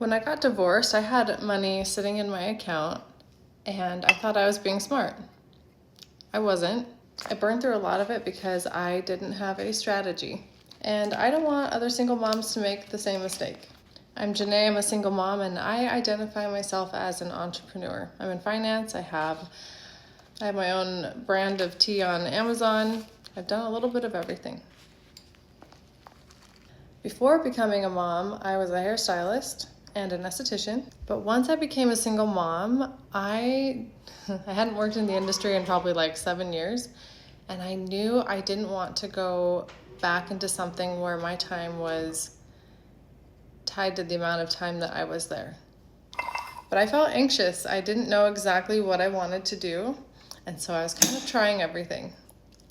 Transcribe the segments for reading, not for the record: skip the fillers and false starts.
When I got divorced, I had money sitting in my account and I thought I was being smart. I wasn't. I burned through a lot of it because I didn't have a strategy. And I don't want other single moms to make the same mistake. I'm Janae, I'm a single mom, and I identify myself as an entrepreneur. I'm in finance, I have my own brand of tea on Amazon. I've done a little bit of everything. Before becoming a mom, I was a hairstylist and an esthetician. But once I became a single mom, I hadn't worked in the industry in probably like 7 years, and I knew I didn't want to go back into something where my time was tied to the amount of time that I was there. But I felt anxious. I didn't know exactly what I wanted to do, and so I was kind of trying everything.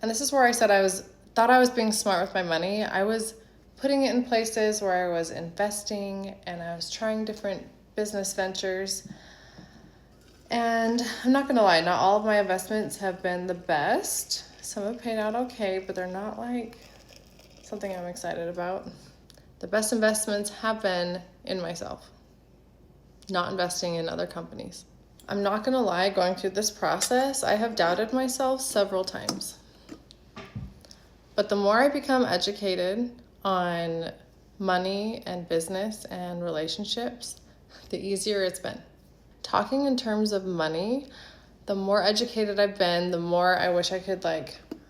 And this is where I said thought I was being smart with my money. I was putting it in places where I was investing and I was trying different business ventures. And I'm not gonna lie, not all of my investments have been the best. Some have paid out okay, but they're not like something I'm excited about. The best investments have been in myself, not investing in other companies. I'm not gonna lie, going through this process, I have doubted myself several times. But the more I become educated on money and business and relationships, the easier it's been. Talking in terms of money, the more educated I've been, the more I wish I could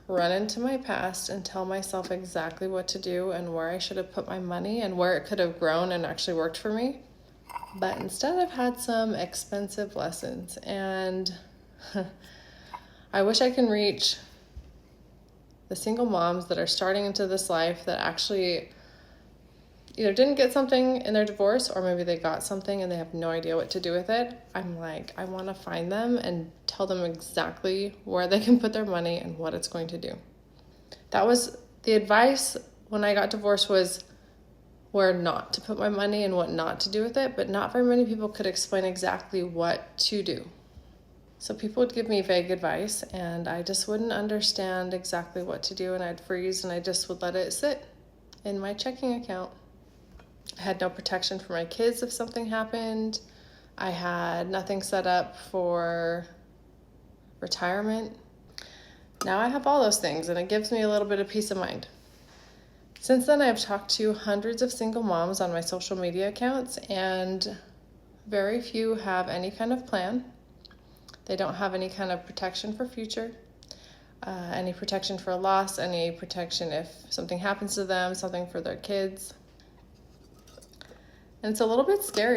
run into my past and tell myself exactly what to do and where I should have put my money and where it could have grown and actually worked for me. But instead I've had some expensive lessons, and I wish I can reach the single moms that are starting into this life that actually either didn't get something in their divorce, or maybe they got something and they have no idea what to do with it. I'm like, I want to find them and tell them exactly where they can put their money and what it's going to do. That was the advice when I got divorced, was where not to put my money and what not to do with it, but not very many people could explain exactly what to do. So people would give me vague advice and I just wouldn't understand exactly what to do, and I'd freeze and I just would let it sit in my checking account. I had no protection for my kids if something happened. I had nothing set up for retirement. Now I have all those things and it gives me a little bit of peace of mind. Since then, I've talked to hundreds of single moms on my social media accounts, and very few have any kind of plan. They don't have any kind of protection for future, any protection for loss, any protection if something happens to them, something for their kids. And it's a little bit scary.